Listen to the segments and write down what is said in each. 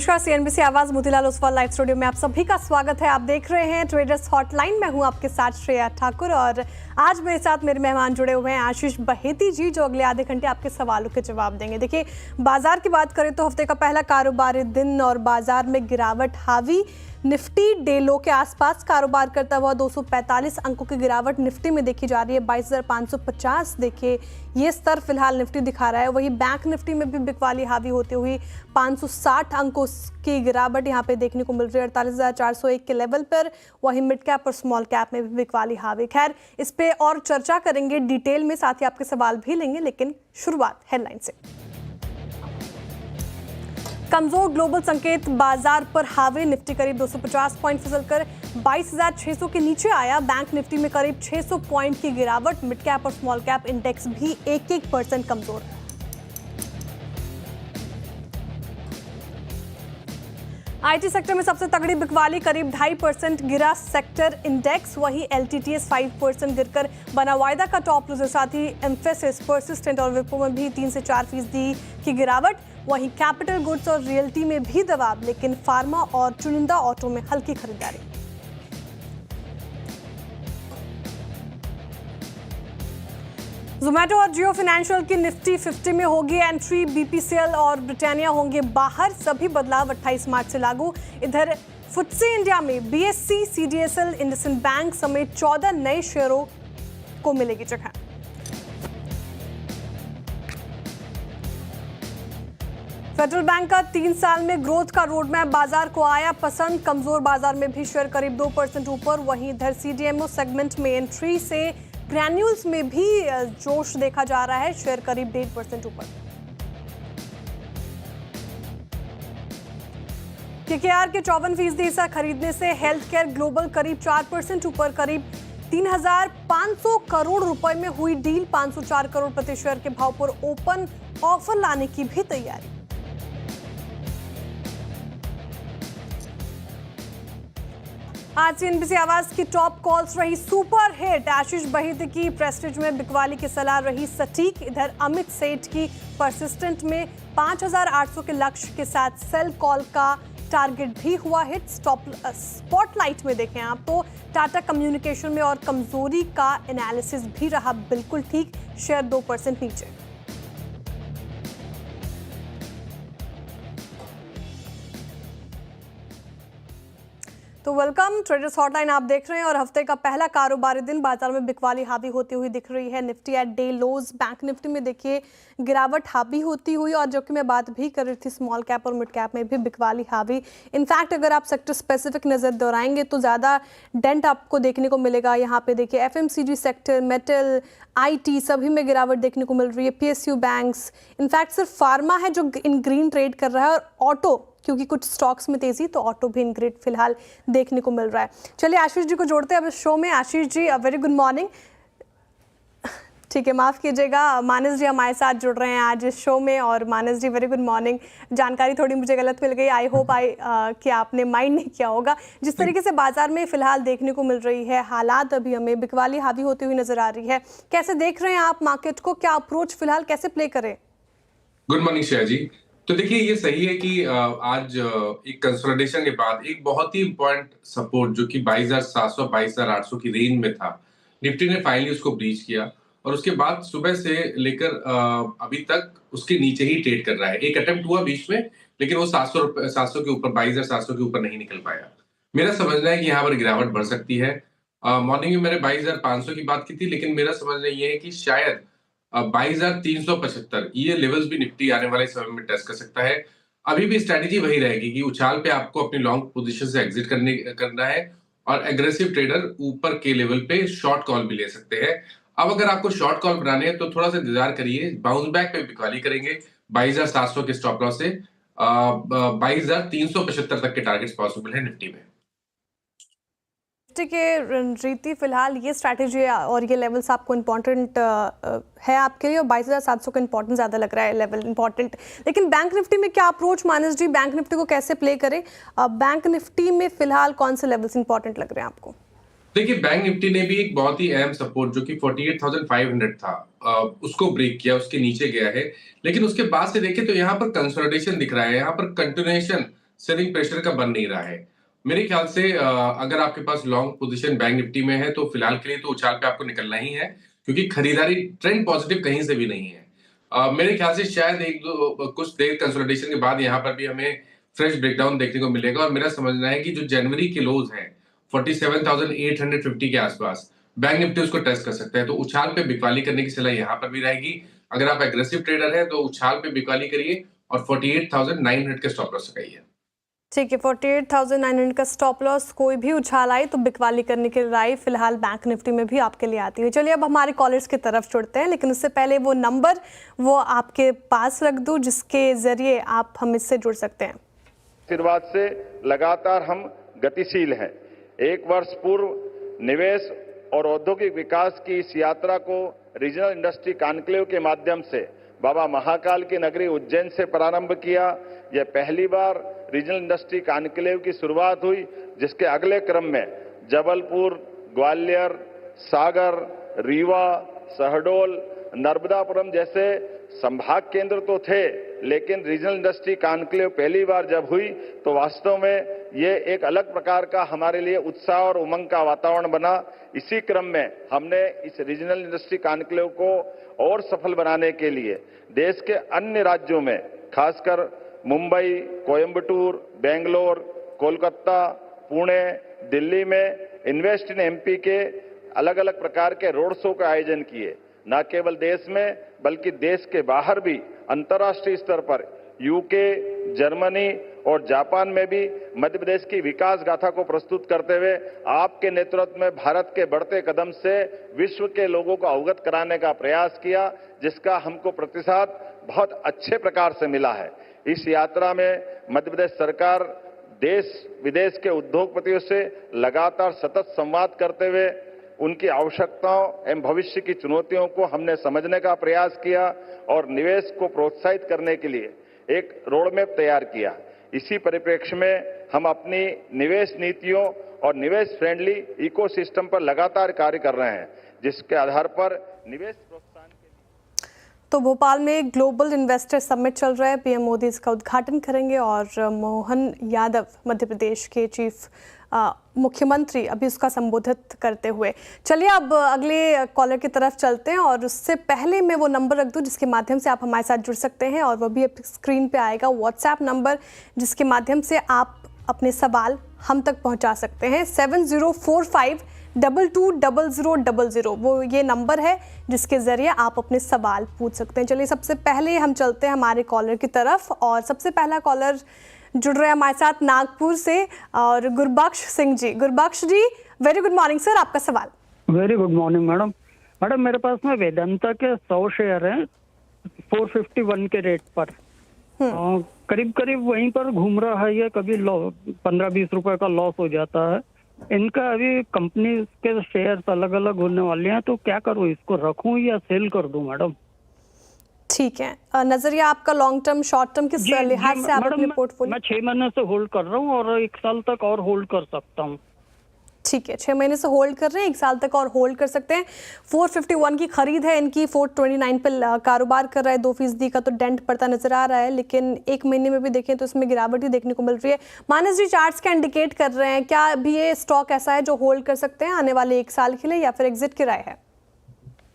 नमस्कार, सीएनबीसी आवाज Motilal Oswal live studio में आप सभी का स्वागत है। आप देख रहे हैं ट्रेडर्स हॉटलाइन। मैं हूं आपके साथ श्रेया ठाकुर और आज मेरे साथ मेरे मेहमान जुड़े हुए हैं आशीष बहेती जी, जो अगले आधे घंटे आपके सवालों के जवाब देंगे। देखिए, बाजार की बात करें तो हफ्ते का पहला कारोबारी दिन और बाजार में गिरावट हावी। निफ्टी डे लो के आसपास कारोबार करता हुआ 245 अंकों की गिरावट निफ्टी में देखी जा रही है। 22,550 देखिए ये स्तर फिलहाल निफ्टी दिखा रहा है। वहीं बैंक निफ्टी में भी बिकवाली हावी होती हुई 560 अंकों की गिरावट यहाँ पे देखने को मिल रही है 48,401 के लेवल पर। वहीं मिड कैप और स्मॉल कैप में भी बिकवाली हावी। खैर, इस पे और चर्चा करेंगे डिटेल में, साथ ही आपके सवाल भी लेंगे, लेकिन शुरुआत हेडलाइन से। कमजोर ग्लोबल संकेत बाजार पर हावी। निफ्टी करीब 250 पॉइंट फिसलकर 22,600 के नीचे आया। बैंक निफ्टी में करीब 600 पॉइंट की गिरावट। मिड कैप और स्मॉल कैप इंडेक्स भी 1% कमजोर है। आईटी सेक्टर में सबसे तगड़ी बिकवाली, करीब 2.5% गिरा सेक्टर इंडेक्स। वही एलटीटीएस 5% गिरकर बना वायदा का टॉप लूजर। साथ ही एम्फेसिस, परसिस्टेंट और विप्रो में भी 3 से 4% की गिरावट। वहीं कैपिटल गुड्स और रियल्टी में भी दबाव, लेकिन फार्मा और चुनिंदा ऑटो में हल्की खरीदारी। जोमैटो और जियो फाइनेंशियल की निफ्टी 50 में होगी एंट्री। बीपीसीएल और ब्रिटानिया होंगे बाहर। सभी बदलाव 28 मार्च से लागू। इधर फुटसे इंडिया में बीएससी, सीडीएसएल, इंडसइंड बैंक समेत 14 नए शेयरों को मिलेगी जगह। फेडरल बैंक का 3 साल में ग्रोथ का रोडमैप बाजार को आया पसंद। कमजोर बाजार में भी शेयर करीब 2% ऊपर। वहीं इधर सीडीएमओ सेगमेंट में एंट्री से ग्रैन्यूल्स में भी जोश देखा जा रहा है, शेयर करीब 1.5% ऊपर। केकेआर के 54% हिस्सा खरीदने से हेल्थ केयर ग्लोबल करीब 4% ऊपर। करीब 3,500 करोड़ रुपए में हुई डील। 504 करोड़ प्रति शेयर के भाव पर ओपन ऑफर लाने की भी तैयारी। आज सीएनबीसी आवाज की टॉप कॉल्स रही सुपर हिट। आशीष बहेती की प्रेस्टीज में बिकवाली की सलाह रही सटीक। इधर अमित सेठ की परसिस्टेंट में 5,800 के लक्ष्य के साथ सेल कॉल का टारगेट भी हुआ हिट। स्पॉटलाइट में देखें आप तो टाटा कम्युनिकेशन में और कमजोरी का एनालिसिस भी रहा बिल्कुल ठीक, शेयर 2% नीचे। तो वेलकम, ट्रेडर्स हॉटलाइन आप देख रहे हैं और हफ्ते का पहला कारोबारी दिन बाजार में बिकवाली हावी होती हुई दिख रही है। निफ्टी एट डे लोज। बैंक निफ्टी में देखिए गिरावट हावी होती हुई, और जो कि मैं बात भी कर रही थी स्मॉल कैप और मिड कैप में भी बिकवाली हावी। इनफैक्ट अगर आप सेक्टर स्पेसिफिक नज़र दोहराएंगे तो ज़्यादा डेंट आपको देखने को मिलेगा। यहाँ पे देखिए एफएमसीजी सेक्टर, मेटल, आईटी सभी में गिरावट देखने को मिल रही है। पीएसयू बैंक्स, इनफैक्ट सिर्फ फार्मा है जो इन ग्रीन ट्रेड कर रहा है, और ऑटो, क्योंकि कुछ स्टॉक्स में तेजी, तो ऑटो भी इन ग्रेड फिलहाल देखने को मिल रहा है। चलिए आशीष जी को जोड़ते हैं अब इस शो में। Ashish ji, very good morning. ठीक है, माफ़ कीजिएगा, मानस जी हमारे साथ जुड़ रहे हैं आज इस शो में। और मानस जी वेरी गुड मॉर्निंग। जानकारी थोड़ी मुझे गलत मिल गई, आई होप कि आपने माइंड नहीं किया होगा। जिस तरीके से बाजार में फिलहाल देखने को मिल रही है हालात, अभी हमें बिकवाली हावी होती हुई नजर आ रही है, कैसे देख रहे हैं आप मार्केट को? क्या अप्रोच फिलहाल कैसे प्ले करें? गुड मॉर्निंग श्रेया जी। तो देखिए, ये सही है कि आज एक कंसोलिडेशन के बाद एक बहुत ही इंपॉर्टेंट सपोर्ट जो कि 22,700 22,800 की रेंज में था, निफ्टी ने फाइनली उसको ब्रीच किया और उसके बाद सुबह से लेकर अभी तक उसके नीचे ही ट्रेड कर रहा है। एक अटेम्प्ट हुआ बीच में, लेकिन वो 700 के ऊपर, 22,700 के ऊपर नहीं निकल पाया। मेरा समझना है कि यहाँ पर गिरावट बढ़ सकती है। मॉर्निंग में मैंने 22,500 की बात की थी, लेकिन मेरा समझना ये है कि शायद 22,375 ये लेवल्स भी निफ्टी आने वाले समय में टेस्ट कर सकता है। अभी भी स्ट्रेटेजी वही रहेगी कि उछाल पे आपको अपनी लॉन्ग पोजीशन से एग्जिट करना है, और एग्रेसिव ट्रेडर ऊपर के लेवल पे शॉर्ट कॉल भी ले सकते हैं। अब अगर आपको शॉर्ट कॉल बनाने हैं तो थोड़ा सा इंतजार करिए, बाउंस बैक पे बिकवाली करेंगे 22,700 के स्टॉप लॉस से 22,375 तक के टारगेट्स पॉसिबल है निफ्टी में। के रीति फिलहाल ये स्ट्रैटेजी और ये लेवल्स आपको इम्पोर्टेंट है आपके लिए, और 22,700 का इम्पोर्टेंट ज़्यादा लग रहा है लेवल इम्पोर्टेंट। लेकिन बैंक निफ्टी में क्या अप्रोच मानस जी, बैंक निफ्टी को कैसे प्ले करें? बैंक निफ्टी में फिलहाल कौन से लेवल्स इम्पोर्टेंट लग रहे हैं आपको? देखिए, बैंक निफ्टी ने भी एक बहुत ही अहम सपोर्ट जो कि 48,500 था, उसको ब्रेक किया, उसके नीचे गया है। लेकिन उसके बाद से देखें तो यहाँ पर कंसोलिडेशन दिख रहा है, यहाँ पर कंटिन्यूएशन सेलिंग प्रेशर का बन नहीं रहा है। मेरे ख्याल से अगर आपके पास लॉन्ग पोजीशन बैंक निफ्टी में है तो फिलहाल के लिए तो उछाल पे आपको निकलना ही है, क्योंकि खरीदारी ट्रेंड पॉजिटिव कहीं से भी नहीं है। मेरे ख्याल से शायद एक दो कुछ देर कंसोलिडेशन के बाद यहाँ पर भी हमें फ्रेश ब्रेकडाउन देखने को मिलेगा, और मेरा समझना है कि जो जनवरी के लोज हैं 47,850 के आसपास बैंक निफ्टी उसको टेस्ट कर सकता है। तो उछाल पे बिकवाली करने की सलाह यहाँ पर भी रहेगी। अगर आप एग्रेसिव ट्रेडर हैं तो उछाल पे बिकवाली करिए और 48,900 के स्टॉप लॉस लगाइए। ठीक है, 48,900 का स्टॉप लॉस, कोई भी उछाल आए तो बिकवाली करने की राय फिलहाल बैंक निफ्टी में भी आपके लिए आती है। चलिए अब हमारे कॉलर्स की तरफ जुड़ते हैं, लेकिन उससे पहले वो नंबर वो आपके पास रख दूं जिसके जरिए आप हमसे जुड़ सकते हैं। आशीर्वाद से लगातार हम गतिशील हैं। एक वर्ष पूर्व निवेश और औद्योगिक विकास की इस यात्रा को रीजनल इंडस्ट्री कॉन्क्लेव के माध्यम से बाबा महाकाल की नगरी उज्जैन से प्रारंभ किया। यह पहली बार रीजनल इंडस्ट्री कॉन्क्लेव की शुरुआत हुई, जिसके अगले क्रम में जबलपुर, ग्वालियर, सागर, रीवा, शहडोल, नर्मदापुरम जैसे संभाग केंद्र तो थे, लेकिन रीजनल इंडस्ट्री कॉन्क्लेव पहली बार जब हुई तो वास्तव में ये एक अलग प्रकार का हमारे लिए उत्साह और उमंग का वातावरण बना। इसी क्रम में हमने इस रीजनल इंडस्ट्री कॉन्क्लेव को और सफल बनाने के लिए देश के अन्य राज्यों में, खासकर मुंबई, कोयंबटूर, बेंगलोर, कोलकाता, पुणे, दिल्ली में इन्वेस्ट इन एमपी के अलग अलग प्रकार के रोड शो का आयोजन किए। न केवल देश में बल्कि देश के बाहर भी अंतर्राष्ट्रीय स्तर पर यूके, जर्मनी और जापान में भी मध्य प्रदेश की विकास गाथा को प्रस्तुत करते हुए आपके नेतृत्व में भारत के बढ़ते कदम से विश्व के लोगों को अवगत कराने का प्रयास किया, जिसका हमको प्रतिसाद बहुत अच्छे प्रकार से मिला है। इस यात्रा में मध्य प्रदेश सरकार देश विदेश के उद्योगपतियों से लगातार सतत संवाद करते हुए उनकी आवश्यकताओं एवं भविष्य की चुनौतियों को हमने समझने का प्रयास किया और निवेश को प्रोत्साहित करने के लिए एक रोडमैप तैयार किया। इसी परिप्रेक्ष्य में हम अपनी निवेश नीतियों और निवेश फ्रेंडली इकोसिस्टम पर लगातार कार्य कर रहे हैं, जिसके आधार पर निवेश प्रोत्साहन के लिए। तो भोपाल में ग्लोबल इन्वेस्टर समिट चल रहा है, पीएम मोदी इसका उद्घाटन करेंगे और मोहन यादव मध्य प्रदेश के चीफ मुख्यमंत्री अभी उसका संबोधित करते हुए। चलिए अब अगले कॉलर की तरफ चलते हैं, और उससे पहले मैं वो नंबर रख दूं जिसके माध्यम से आप हमारे साथ जुड़ सकते हैं, और वो भी स्क्रीन पे आएगा व्हाट्सएप नंबर जिसके माध्यम से आप अपने सवाल हम तक पहुंचा सकते हैं। 7045220000 वो ये नंबर है जिसके ज़रिए आप अपने सवाल पूछ सकते हैं। चलिए सबसे पहले हम चलते हैं हमारे कॉलर की तरफ, और सबसे पहला कॉलर जुड़ रहे हैं हमारे साथ नागपुर से, और गुरबख्श सिंह जी। गुरबख्श जी, वेरी गुड मॉर्निंग सर, आपका सवाल। Very good morning madam. Madam मेरे पास में वेदांता के 100 शेयर हैं 451 के रेट पर, करीब करीब वहीं पर घूम रहा है। ये कभी 15-20 रुपए का लॉस हो जाता है। इनका अभी कंपनी के शेयर अलग अलग होने वाले हैं, तो क्या करूँ, इसको रखूं या सेल कर दूं मैडम? ठीक है, नजरिया आपका लॉन्ग टर्म शॉर्ट टर्म किस लिहाज से आप अपने पोर्टफोलियो? मैं 6 महीने से होल्ड कर रहा हूँ और 1 साल तक और होल्ड कर सकता हूँ। ठीक है, 6 महीने से होल्ड कर रहे हैं, 1 साल तक और होल्ड कर सकते हैं। 451 की खरीद है इनकी, 429 पे कारोबार कर रहा है। 2% का तो डेंट पड़ता नजर आ रहा है, लेकिन 1 महीने में भी देखें तो इसमें गिरावट ही देखने को मिल रही है। मानस जी, चार्ट्स क्या इंडिकेट कर रहे हैं? क्या अभी ये स्टॉक ऐसा है जो होल्ड कर सकते हैं आने वाले 1 साल के लिए, या फिर एग्जिट की राय है?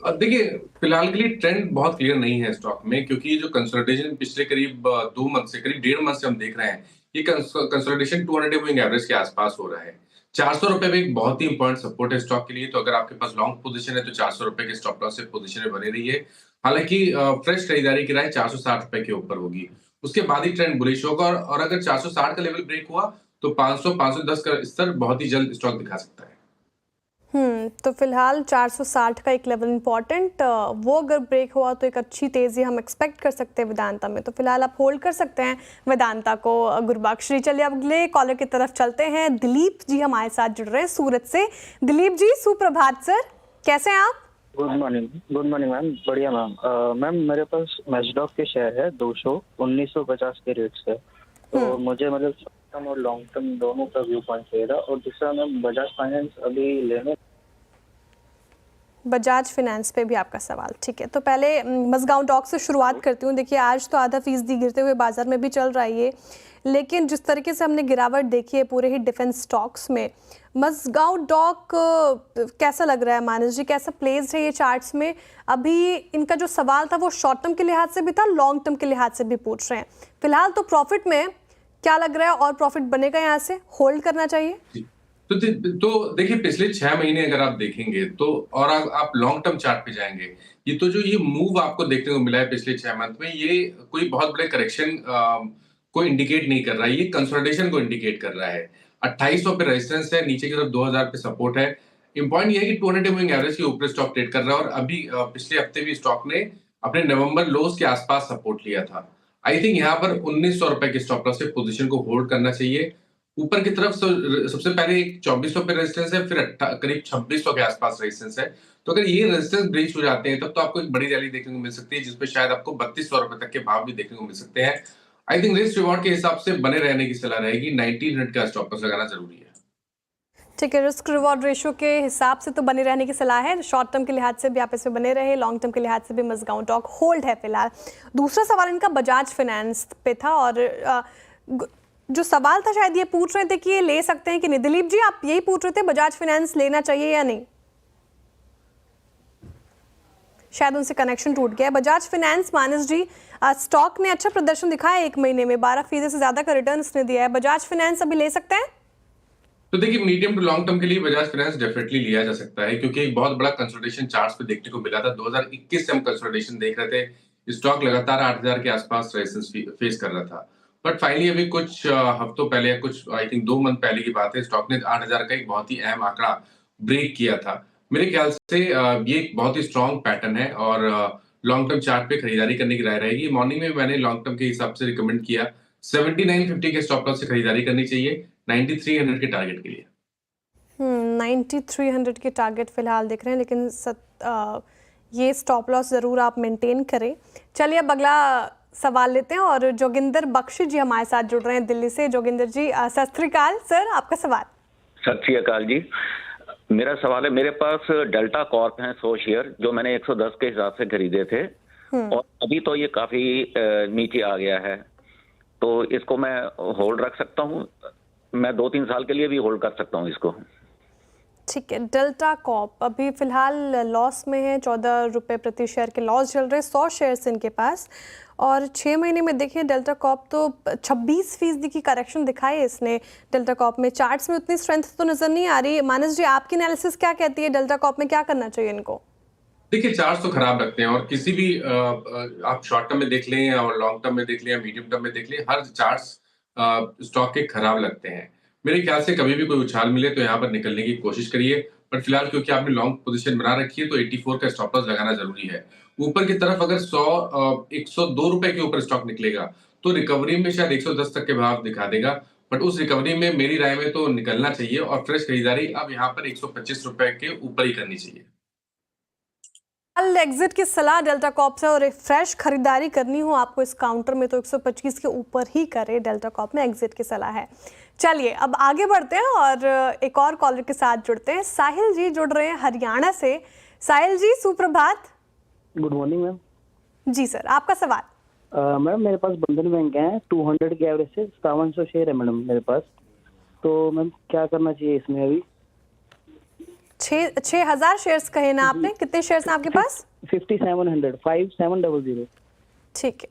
देखिए, फिलहाल के लिए ट्रेंड बहुत क्लियर नहीं है स्टॉक में, क्योंकि जो कंसोलिडेशन पिछले करीब 2 मंथ से, करीब 1.5 मंथ से हम देख रहे हैं, ये कंसोलिडेशन 200 मूविंग एवरेज के आसपास हो रहा है। 400 रुपए में एक बहुत ही इंपॉर्टेंट सपोर्ट है स्टॉक के लिए, तो अगर आपके पास लॉन्ग पोजीशन है तो 400 रुपए के स्टॉप लॉस से पोजीशन में बने रही है। हालांकि फ्रेश खरीदारी की राय 460 रुपए के ऊपर होगी, उसके बाद ही ट्रेंड बुलिश होगा, और अगर 460 का लेवल ब्रेक हुआ तो 500-510 का स्तर बहुत ही जल्द स्टॉक दिखा सकता है। तो फिलहाल 460 का एक लेवल इंपॉर्टेंट, वो अगर ब्रेक हुआ तो एक अच्छी तेजी हम एक्सपेक्ट कर सकते हैं वेदांता में, तो फिलहाल आप होल्ड कर सकते हैं वेदांता को। गुरबख्श जी, चलिए अब अगले कॉलर की तरफ चलते हैं। दिलीप जी हमारे साथ जुड़ रहे हैं सूरत से। दिलीप जी, सुप्रभात सर, कैसे हैं आप? गुड मॉर्निंग मैम, बढ़िया मैम। मैम मेरे पास मैचडॉक के शेयर है 200 1950 के रेट से, तो मुझे मतलब शॉर्ट टर्म और लॉन्ग टर्म दोनों का व्यू पॉइंट चाहिए था। और दूसरा मैम, बजाज फाइनेंस अभी लेने बजाज फिनेंस पे भी आपका सवाल, ठीक है। तो पहले मज़गांव डॉक से शुरुआत करती हूँ। देखिए आज तो आधा फीसदी गिरते हुए बाजार में भी चल रहा है ये, लेकिन जिस तरीके से हमने गिरावट देखी है पूरे ही डिफेंस स्टॉक्स में, मज़गांव डॉक कैसा लग रहा है मानस जी, कैसा प्लेस है ये चार्ट्स में? अभी इनका जो सवाल था वो शॉर्ट टर्म के लिहाज से भी था, लॉन्ग टर्म के लिहाज से भी पूछ रहे हैं। फिलहाल तो प्रॉफिट में क्या लग रहा है, और प्रॉफिट बनेगा यहाँ से, होल्ड करना चाहिए? तो देखिए पिछले 6 महीने अगर आप देखेंगे तो, और आप लॉन्ग टर्म चार्ट पे जाएंगे, ये तो जो ये मूव आपको देखने को मिला है पिछले 6 मंथ में, ये कोई बहुत बड़े करेक्शन को इंडिकेट नहीं कर रहा है, ये कंसोलिडेशन को इंडिकेट कर रहा है। 2800 पे रेजिस्टेंस है, नीचे की तरफ 2000 पे सपोर्ट है। इम्पॉर्टेंट ये है कि 200 मूविंग एवरेज के ऊपर स्टॉक ट्रेड कर रहा है, और अभी पिछले हफ्ते भी स्टॉक ने अपने नवंबर लोज के आसपास सपोर्ट लिया था। आई थिंक यहाँ पर 1900 रुपए के स्टॉप लॉस से पोजीशन को होल्ड करना चाहिए। ऊपर की तरफ सबसे पहले एक 2400 पे रेजिस्टेंस है, फिर करीब 2600 के आसपास रेजिस्टेंस है। तो अगर ये रेजिस्टेंस ब्रीच हो जाते हैं तब तो आपको एक बड़ी रैली देखने को मिल सकती है, जिसपे शायद आपको 3200 रुपए तक के भाव भी देखने को मिल सकते हैं। आई थिंक रिस्क रिवॉर्ड के हिसाब से बने रहने की सलाह रहेगी, 1900 का स्टॉप लॉस लगाना जरूरी है। ठीक है, रिस्क रिवॉर्ड रेशियो के हिसाब से तो बने रहने की सलाह है, शॉर्ट टर्म के लिहाज से भी आप इसमें बने रहे, लॉन्ग टर्म के लिहाज से भी मज़गांव डॉक होल्ड है फिलहाल। दूसरा सवाल इनका बजाज फिनेंस पे था, और जो सवाल था शायद ये पूछ रहे थे कि ये ले सकते हैं कि नहीं। दिलीप जी आप यही पूछ रहे थे, बजाज फिनेंस लेना चाहिए या नहीं? शायद उनसे कनेक्शन टूट गया है। बजाज फिनेंस मानस जी, स्टॉक ने अच्छा प्रदर्शन दिखाया है, 1 महीने में 12% से ज्यादा का रिटर्न इसने दिया है। बजाज फिनेंस अभी ले सकते हैं? तो देखिए मीडियम टू लॉन्ग टर्म के लिए बजाज फाइनेंस डेफिनेटली लिया जा सकता है, क्योंकि एक बहुत बड़ा कंसोलिडेशन चार्ट्स पे देखने को मिला था। 2021 से हम कंसोलिडेशन देख रहे थे, स्टॉक लगातार 8000 के आसपास रेजिस्टेंस फेस कर रहा था, बट फाइनली अभी कुछ हफ्तों पहले या कुछ आई थिंक 2 मंथ पहले की बात है, स्टॉक ने 8000 का एक बहुत ही अहम आंकड़ा ब्रेक किया था। मेरे ख्याल से ये एक बहुत ही स्ट्रॉन्ग पैटर्न है, और लॉन्ग टर्म चार्ट पे खरीदारी करने की राय रहेगी। मॉर्निंग में मैंने लॉन्ग टर्म के हिसाब से रिकमेंड किया 7950 के स्टॉप लॉस से खरीदारी करनी चाहिए 9300 के टारगेट के लिए। 9300 के टारगेट फिलहाल दिख रहे हैं, लेकिन ये स्टॉप लॉस ज़रूर आप मेंटेन करें। चलिए अब अगला सवाल लेते हैं, और जोगिंदर बख्शी जी हमारे साथ जुड़ रहे हैं दिल्ली से। जोगिंदर जी सत श्री अकाल सर, आपका सवाल। सत श्री अकाल जी, मेरा सवाल है, मेरे पास डेल्टा कॉर्प हैं 100 शेयर, जो मैंने 110 के हिसाब से खरीदे थे, और अभी तो ये काफी नीचे आ गया है, तो इसको मैं होल्ड रख सकता हूँ? मैं 2-3 साल के लिए भी होल्ड कर सकता हूँ इसको? ठीक है, डेल्टा कॉर्प अभी फिलहाल लॉस में है, 14 रुपये प्रति शेयर के लॉस चल रहे हैं, 100 शेयर्स इनके पास, और 6 महीने में देखिए डेल्टा कॉर्प तो 26% की करेक्शन दिखाई है इसने। डेल्टा कॉर्प में चार्ट्स में उतनी स्ट्रेंथ तो नजर नहीं आ रही। मानस जी आपकी एनालिसिस क्या कहती है, डेल्टा कॉर्प में क्या करना चाहिए इनको? देखिए चार्ट्स तो खराब लगते हैं, और किसी भी आप शॉर्ट टर्म में देख लें और लॉन्ग टर्म में देख लें या मीडियम टर्म में देख लें, हर चार्ट्स स्टॉक के खराब लगते हैं। मेरे ख्याल से कभी भी कोई उछाल मिले तो यहाँ पर निकलने की कोशिश करिए, बट फिलहाल क्योंकि आपने लॉन्ग पोजीशन बना रखी है तो 84 का स्टॉप लॉस लगाना जरूरी है। ऊपर की तरफ अगर 102 रुपए के ऊपर स्टॉक निकलेगा तो रिकवरी में शायद 110 तक के भाव दिखा देगा, बट उस रिकवरी में मेरी राय में तो निकलना चाहिए, और फ्रेश खरीदारी अब यहाँ पर 125 रुपए के ऊपर ही करनी चाहिए। कल एग्जिट की सलाह डेल्टा कॉर्प से, और एक फ्रेश खरीदारी करनी हो आपको इस काउंटर में तो 125 के ऊपर ही करे, डेल्टा कॉर्प में एग्जिट की सलाह है। चलिए अब आगे बढ़ते हैं और एक और कॉलर के साथ जुड़ते हैं। साहिल जी जुड़ रहे हैं हरियाणा से। साहिल जी सुप्रभात। Good morning ma'am. जी सर, आपका सवाल। मैडम मेरे पास बंधन बैंक है 200 के एवरेज से 5700 शेयर है मैडम मेरे पास, तो मैम क्या करना चाहिए इसमें? अभी 6000 शेयर्स कहे ना आपने, कितने शेयर्स हैं आपके पास? 5700। ठीक है,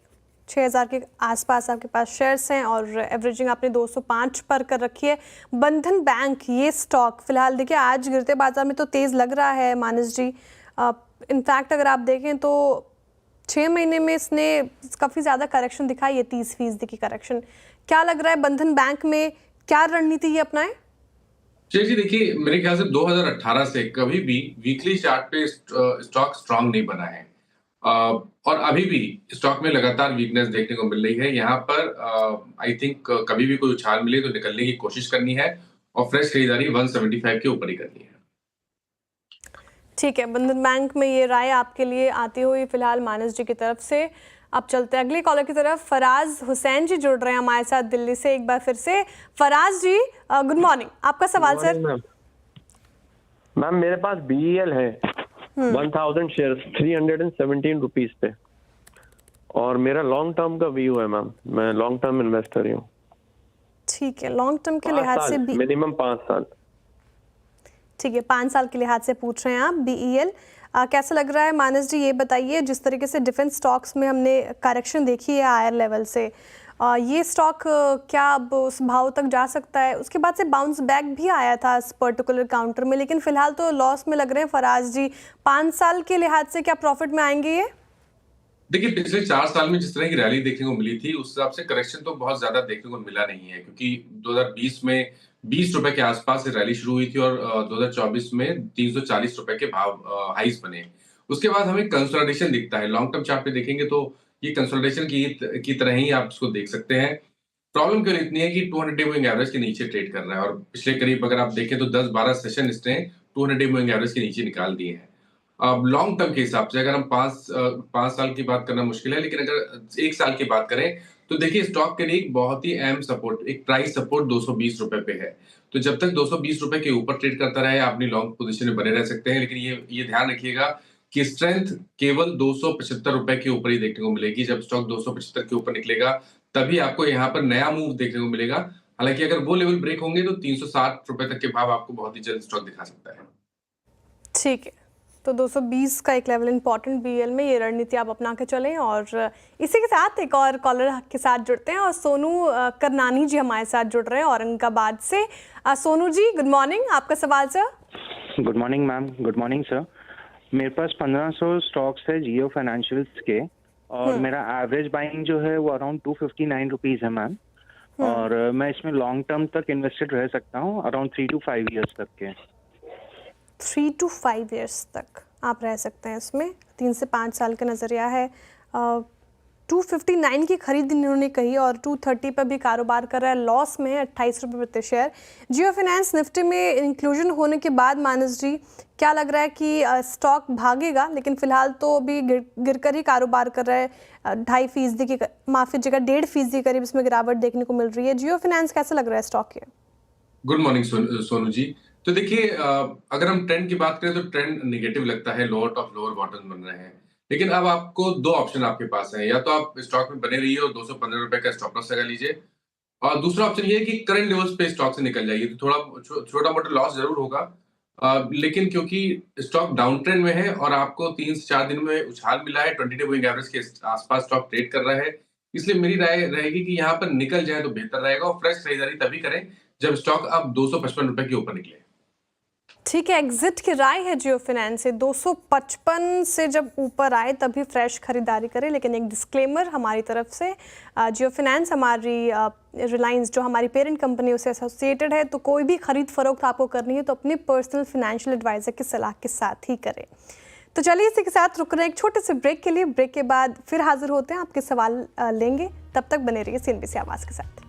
6000 के आसपास आपके पास शेयर्स हैं, और एवरेजिंग आपने 205 पर कर रखी है। बंधन बैंक ये स्टॉक फिलहाल देखिए आज गिरते बाजार में तो तेज लग रहा है मानस जी। इनफैक्ट अगर आप देखें तो 6 महीने में इसने काफ़ी ज़्यादा करेक्शन दिखाई है, 30% की करेक्शन। क्या लग रहा है बंधन बैंक में क्या रणनीति ये अपनाएं? जी देखिए मेरे ख्याल से 2018 से कभी भी वीकली चार्ट पे स्टॉक स्ट्रांग नहीं बना है, और अभी भी स्टॉक में लगातार वीकनेस देखने को मिल रही है। यहाँ पर आई थिंक कभी भी कोई उछाल मिले तो निकलने की कोशिश करनी है, और फ्रेश खरीदारी 175 के ऊपर ही करनी है। ठीक है, बंधन बैंक में ये राय आपके लिए आती हुई फिलहाल मानस जी की तरफ से। अब चलते हैं अगले कॉलर की तरफ। फराज हुसैन जी जुड़ रहे हैं हमारे साथ दिल्ली से एक बार फिर से। फराज जी गुड मॉर्निंग, आपका सवाल सर। मैम मेरे पास BEL है 1000 शेयर 317 रुपीज पे। और मेरा लॉन्ग टर्म का व्यू है मैम, मैं लॉन्ग टर्म इन्वेस्टर ही हूँ। ठीक है, लॉन्ग टर्म के लिहाज से भी मिनिमम 5 साल। ठीक है, 5 साल के लिहाज से पूछ रहे हैं आप। BEL कैसा लग रहा है मानस जी, ये बताइए। जिस तरीके से डिफेंस स्टॉक्स में हमने करेक्शन देखी है हायर लेवल से, ये स्टॉक क्या अब उस भाव तक जा सकता है? उसके बाद से बाउंस बैक भी आया था इस पर्टिकुलर काउंटर में, लेकिन फिलहाल तो लॉस में लग रहे हैं फराज जी। 5 साल के लिहाज से क्या प्रॉफिट में आएंगे ये? देखिए, पिछले 4 साल में जिस तरह की रैली देखने को मिली थी, उस हिसाब से करेक्शन तो बहुत ज्यादा देखने को मिला नहीं है, क्योंकि 2020 में 20 रुपए के आसपास से रैली शुरू हुई थी और 2024 में 340 रुपए के भाव हाईस बने। उसके बाद हमें कंसोलिडेशन दिखता है। लॉन्ग टर्म चार्ट पे देखेंगे तो ये कंसोलिडेशन की तरह ही आप इसको देख सकते हैं। प्रॉब्लम केवल इतनी है कि 200 डे मूविंग एवरेज के नीचे ट्रेड कर रहा है, और पिछले करीब अगर आप देखें तो 10-12 सेशन इसने 200 डे मूविंग एवरेज के नीचे निकाल दिए हैं। अब लॉन्ग टर्म के हिसाब से अगर हम 5 साल की बात करना मुश्किल है, लेकिन अगर 1 साल की बात करें तो देखिए, स्टॉक के लिए एक बहुत ही अहम सपोर्ट, एक प्राइस सपोर्ट 220 रुपए पे है। तो जब तक 220 रुपए के ऊपर ट्रेड करता रहे, आप अपनी लॉन्ग पोजीशन में बने रह सकते हैं। लेकिन ये ध्यान रखिएगा कि स्ट्रेंथ केवल 275 रुपए के ऊपर ही देखने को मिलेगी। जब स्टॉक 275 के ऊपर निकलेगा, तभी आपको यहाँ पर नया मूव देखने को मिलेगा। हालांकि अगर वो लेवल ब्रेक होंगे तो 360 रुपए तक के भाव आपको बहुत ही जल्द स्टॉक दिखा सकता है। ठीक है, तो 220 का एक लेवल इंपॉर्टेंट BEL में, ये रणनीति आप अपना के चलें। और इसी के साथ एक और कॉलर के साथ जुड़ते हैं, और सोनू करनानी जी हमारे साथ जुड़ रहे हैं औरंगाबाद से। सोनू जी, गुड मॉर्निंग, आपका सवाल sir. Good morning ma'am. Good morning sir. मेरे पास 1500 स्टॉक्स है जियो फाइनेंशियल्स के, और मेरा एवरेज बाइंग जो है वो अराउंड 259 रुपीज है मैम। और मैं इसमें लॉन्ग टर्म तक इन्वेस्टेड रह सकता हूँ, अराउंड 3 to 5 ईयर्स तक के। 3 to 5 ईयर्स तक आप रह सकते हैं इसमें। 3 से 5 साल का नज़रिया है। 259 की खरीद इन्होंने कही, और 230 पर भी कारोबार कर रहा है। लॉस में है 28 रुपये प्रति शेयर। जियो फाइनेंस निफ्टी में इंक्लूजन होने के बाद मानस जी, क्या लग रहा है कि स्टॉक भागेगा? लेकिन फिलहाल तो अभी गिर कर ही कारोबार कर रहा है। 2.5% की, माफ़ कीजिएगा, 1.5% के करीब इसमें गिरावट देखने को मिल रही है। जियो फाइनेंस कैसा लग रहा है स्टॉक ये? Good morning Sonu ji. तो देखिए, अगर हम ट्रेंड की बात करें तो ट्रेंड नेगेटिव लगता है, लोअर टॉप लोअर बॉटम बन रहे हैं। लेकिन अब आपको 2 ऑप्शन आपके पास है, या तो आप स्टॉक में बने रहिए और 215 रुपए का स्टॉप लॉस लगा लीजिए, और दूसरा ऑप्शन ये है कि करंट लेवल्स पे स्टॉक से निकल जाइए। तो थोड़ा छोटा मोटा लॉस जरूर होगा, लेकिन क्योंकि स्टॉक डाउन ट्रेंड में है और आपको 3 से 4 दिन में उछाल मिला है, 20 डे मूविंग एवरेज के आसपास स्टॉक ट्रेड कर रहा है, इसलिए मेरी राय रहेगी कि यहाँ पर निकल जाए तो बेहतर रहेगा। और फ्रेश खरीदारी तभी करें जब स्टॉक अब 255 रुपए के ऊपर निकले। ठीक है, एग्जिट की राय है जियो फाइनेंस से। 255 से जब ऊपर आए तभी फ्रेश खरीदारी करें। लेकिन एक डिस्क्लेमर हमारी तरफ से, जियो फाइनेंस हमारी रिलायंस जो हमारी पेरेंट कंपनी उससे एसोसिएटेड है, तो कोई भी खरीद फरोख्त आपको करनी है तो अपने पर्सनल फाइनेंशियल एडवाइजर की सलाह के साथ ही करें। तो चलिए, इसी के साथ रुक रहे हैं एक छोटे से ब्रेक के लिए। ब्रेक के बाद फिर हाजिर होते हैं, आपके सवाल लेंगे। तब तक बने रहिए CNBC आवाज़ के साथ।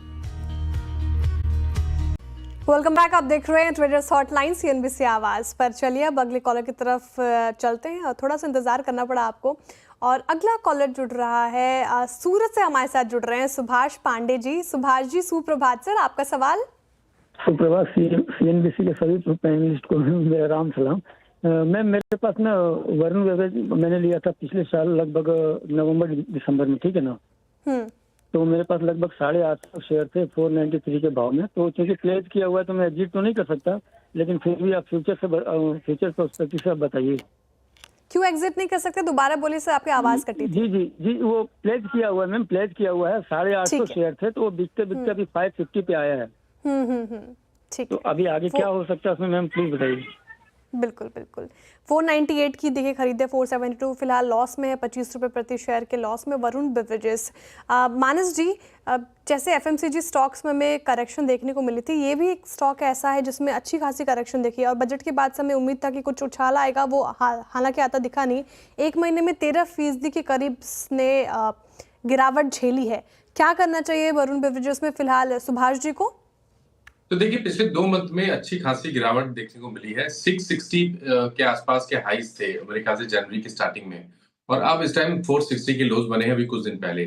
वेलकम बैक, आप देख रहे हैं ट्रेडर्स हॉटलाइन CNBC आवाज़ पर। चलिए अब अगले कॉलर की तरफ चलते हैं, और थोड़ा सा इंतज़ार करना पड़ा आपको। और अगला कॉलर जुड़ रहा है, सूरत से हमारे साथ जुड़ रहे हैं सुभाष पांडे जी। सुभाष जी, सुप्रभात सर, आपका सवाल। सुप्रभात CNBC के सभी पैनलिस्ट को मेरा राम सलाम। मैम, मेरे पास ना वरुण बेवरेज मैंने लिया था पिछले साल लगभग नवंबर दिसंबर में, ठीक है ना। तो मेरे पास लगभग 850 शेयर थे 493 के भाव में। तो क्योंकि प्लेज किया हुआ है तो मैं एग्जिट तो नहीं कर सकता, लेकिन फिर भी आप फ्यूचर प्रोस्पेक्टिव से बताइए। क्यों एग्जिट नहीं कर सकते? दोबारा बोलिए सर, आपकी आवाज़ कटी थी। जी, वो प्लेज किया हुआ है मैम, प्लेज किया हुआ है। 850 शेयर थे, तो वो बिकते बिकते अभी 550 पे आया है। ठीक। तो अभी आगे क्या हो सकता है उसमें मैम, प्लीज बताइए। बिल्कुल बिल्कुल। 498 की देखिए खरीदे, 472 फिलहाल लॉस में है, 25 रुपये प्रति शेयर के लॉस में वरुण बेवरेजेस। मानस जी, जैसे FMCG स्टॉक्स में हमें करेक्शन देखने को मिली थी, ये भी एक स्टॉक ऐसा है जिसमें अच्छी खासी करेक्शन देखी है, और बजट के बाद से हमें उम्मीद था कि कुछ उछाल आएगा, वो हालांकि आता दिखा नहीं। 1 महीने में 13% के करीब ने गिरावट झेली है। क्या करना चाहिए वरुण बेवरेजेस में फिलहाल सुभाष जी को? तो देखिए, पिछले 2 मंथ में अच्छी खासी गिरावट देखने को मिली है। 660 के आसपास के हाईज थे मेरे ख्याल से जनवरी की स्टार्टिंग में, और अब इस टाइम 460 के लोज बने हैं अभी कुछ दिन पहले।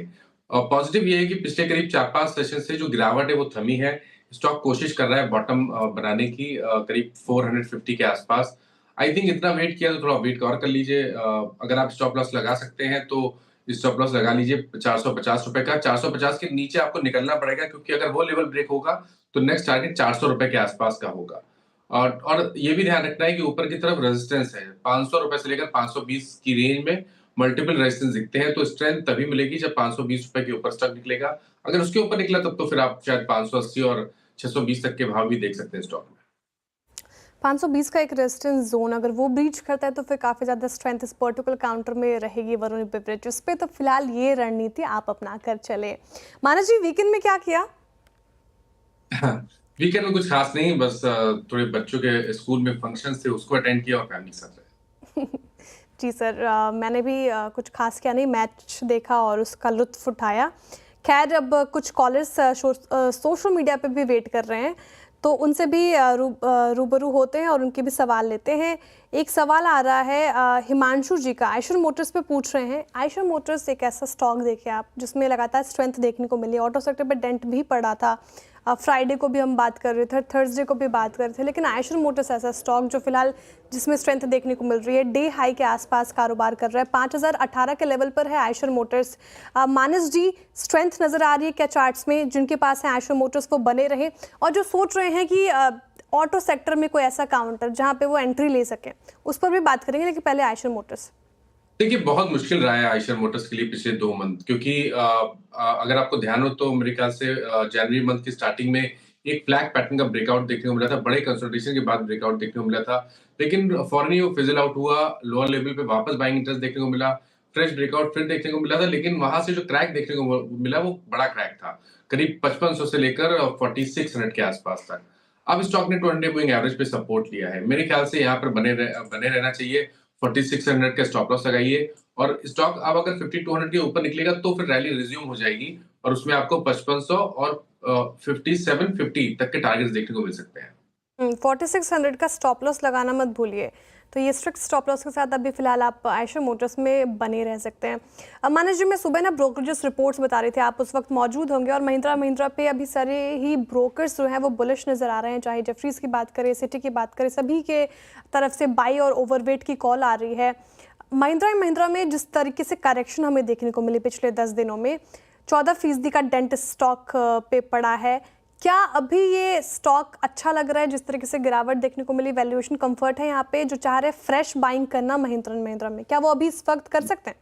पॉजिटिव ये है कि पिछले करीब 4-5 सेशन से जो गिरावट है वो थमी है। स्टॉक कोशिश कर रहा है बॉटम बनाने की, करीब 450 के आसपास। आई थिंक इतना वेट किया तो थोड़ा वेट और कर लीजिए। अगर आप स्टॉप लॉस लगा सकते हैं तो स्टॉप लॉस लगा लीजिए 450 रुपए का। 450 के नीचे आपको निकलना पड़ेगा, क्योंकि अगर वो लेवल ब्रेक होगा तो नेक्स्ट टारगेट 400 रुपए के आसपास का होगा। और ये भी ध्यान रखना है कि ऊपर की तरफ रेजिस्टेंस है 500 रुपए से लेकर 520 की रेंज में मल्टीपल रेजिस्टेंस दिखते हैं, तो स्ट्रेंथ तभी मिलेगी जब 520 रुपए के ऊपर स्टॉक निकलेगा। अगर उसके ऊपर निकला तब तो फिर आप शायद 580 और 620 तक के भाव भी देख सकते हैं स्टॉक में। 520 का एक रेजिस्टेंस जोन अगर वो ब्रीच करता है तो फिर काफ़ी ज़्यादा स्ट्रेंथ इस पर्टिकुलर काउंटर में रहेगी वरुण बेवरेजेस पे। तो फिलहाल ये रणनीति आप अपना कर चले। मानस जी, वीकेंड में क्या किया? वीकेंड में कुछ खास नहीं, बस थोड़े बच्चों के स्कूल में फंक्शंस थे, उसको अटेंड किया और फैमिली के साथ रहे। जी सर, मैंने भी कुछ खास किया नहीं, मैच देखा और उसका लुत्फ उठाया। खैर, अब कुछ कॉलर्स सोशल मीडिया पे भी वेट कर रहे हैं, तो उनसे भी रूबरू होते हैं और उनके भी सवाल लेते हैं। एक सवाल आ रहा है हिमांशु जी का, आयशर मोटर्स पे पूछ रहे हैं। आयशर मोटर्स एक ऐसा स्टॉक देखे आप जिसमें लगातार स्ट्रेंथ देखने को मिली, ऑटो सेक्टर पे डेंट भी पड़ा था। फ्राइडे को भी हम बात कर रहे थे, थर्सडे को भी बात कर रहे थे, लेकिन आयशर मोटर्स ऐसा स्टॉक जो फिलहाल जिसमें स्ट्रेंथ देखने को मिल रही है, डे हाई के आसपास कारोबार कर रहा है। 5018 के लेवल पर है आयशर मोटर्स। मानस जी, स्ट्रेंथ नज़र आ रही है क्या चार्ट्स में? जिनके पास है आयशर मोटर्स वो बने रहे, और जो सोच रहे हैं कि ऑटो सेक्टर में कोई ऐसा काउंटर जहाँ पे वो एंट्री ले सकें, उस पर भी बात करेंगे, लेकिन पहले आयशर मोटर्स। देखिए, बहुत मुश्किल रहा है आयशर मोटर्स के लिए पिछले 2 मंथ, क्योंकि अगर आपको ध्यान हो तो मेरे ख्याल से जनवरी मंथ की स्टार्टिंग में एक फ्लैग पैटर्न का ब्रेकआउट देखने को मिला था, बड़े कंसोलिडेशन के बाद ब्रेकआउट देखने को मिला था, लेकिन फौरन ही वो फिजल आउट हुआ, लोअर लेवल पे वापस बाइंग इंटरेस्ट देखने को मिला, फ्रेश ब्रेकआउट फिर देखने को मिला था, लेकिन वहां से जो क्रैक देखने को मिला वो बड़ा क्रैक था, करीब 5500 से लेकर 4600 के आसपास तक। अब स्टॉक ने 200 मूविंग एवरेज पे सपोर्ट लिया है, मेरे ख्याल से यहाँ पर बने रहना चाहिए। 4600 का स्टॉप लॉस लगाइए, और स्टॉक अब अगर 5200 के ऊपर निकलेगा तो फिर रैली रिज्यूम हो जाएगी, और उसमें आपको 5500 और 5750 तक के टारगेट्स देखने को मिल सकते हैं। 4600 का स्टॉप लॉस लगाना मत भूलिए। तो ये स्ट्रिक्ट स्टॉप लॉस के साथ अभी फिलहाल आप आयशर मोटर्स में बने रह सकते हैं। मानस जी, मैं सुबह ना ब्रोकरेजेस रिपोर्ट्स बता रही थी, आप उस वक्त मौजूद होंगे, और महिंद्रा पे अभी सारे ही ब्रोकर्स जो हैं वो बुलिश नज़र आ रहे हैं। चाहे जेफरीज की बात करें, सिटी की बात करें, सभी के तरफ से बाई और ओवरवेट की कॉल आ रही है। महिंद्रा में जिस तरीके से करेक्शन हमें देखने को मिली पिछले 10 दिनों में, 14% का डेंट स्टॉक पे पड़ा है। क्या अभी ये स्टॉक अच्छा लग रहा है? जिस तरीके से गिरावट देखने को मिली, वैल्यूएशन कंफर्ट है यहाँ पे, जो चाह रहे फ्रेश बाइंग करना महिंद्रा में, क्या वो अभी इस वक्त कर सकते हैं?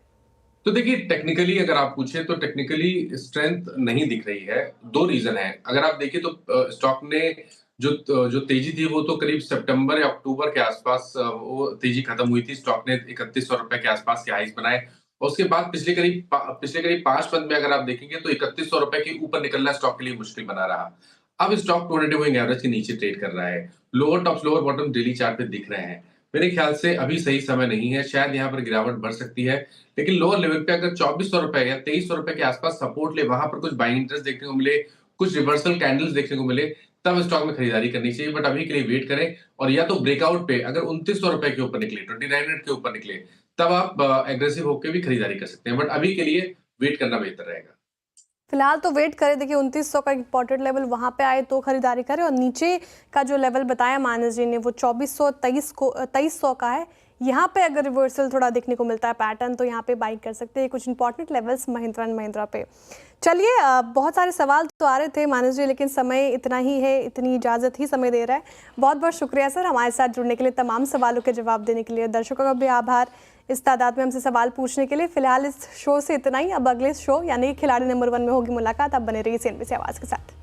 तो देखिए, टेक्निकली अगर आप पूछे तो टेक्निकली स्ट्रेंथ नहीं दिख रही है। 2 रीजन है। अगर आप देखिए तो स्टॉक ने जो तेजी थी वो तो करीब सितंबर या अक्टूबर के आसपास वो तेजी खत्म हुई थी। स्टॉक ने 3100 रुपए के आसपास के हाईज बनाए, और उसके बाद पिछले करीब 5 मंथ में अगर आप देखेंगे तो 3100 रुपए के ऊपर निकलना स्टॉक के लिए मुश्किल बना रहा। अब स्टॉक 200 मूविंग एवरेज के नीचे ट्रेड कर रहा है। Lower tops lower bottom daily chart पे दिख रहे हैं। मेरे ख्याल से अभी सही समय नहीं है, शायद यहाँ पर गिरावट बढ़ सकती है, लेकिन लोअर लेवल पे अगर 2400 रुपए या 2300 रुपए के आसपास सपोर्ट ले, वहां पर कुछ बाइंग इंटरेस्ट देखने को मिले, कुछ रिवर्सल कैंडल्स देखने को मिले, तब स्टॉक में खरीदारी करनी चाहिए। बट अभी के लिए वेट करें, और या तो ब्रेकआउट पे अगर 2900 रुपए के ऊपर निकले, 2900 के ऊपर निकले, तब आप एग्रेसिव होकर भी खरीदारी कर सकते हैं। बट अभी के लिए वेट करना बेहतर रहेगा। फिलहाल तो वेट करें। देखिए, 2900 का इंपॉर्टेंट लेवल वहां पे आए तो खरीदारी करें, और नीचे का जो लेवल बताया मानस जी ने वो 2300 का है। यहाँ पे अगर रिवर्सल थोड़ा देखने को मिलता है पैटर्न, तो यहाँ पे बाई कर सकते हैं। कुछ इंपॉर्टेंट लेवल्स महिंद्रा पे। चलिए, बहुत सारे सवाल तो आ रहे थे मानस जी, लेकिन समय इतना ही है, इतनी इजाज़त ही समय दे रहा है। बहुत बहुत शुक्रिया सर हमारे साथ जुड़ने के लिए, तमाम सवालों के जवाब देने के लिए। दर्शकों का भी आभार इस तादाद में हमसे सवाल पूछने के लिए। फिलहाल इस शो से इतना ही। अब अगले शो यानी खिलाड़ी नंबर 1 में होगी मुलाकात। आप बने रहिए CNBC आवाज़ के साथ।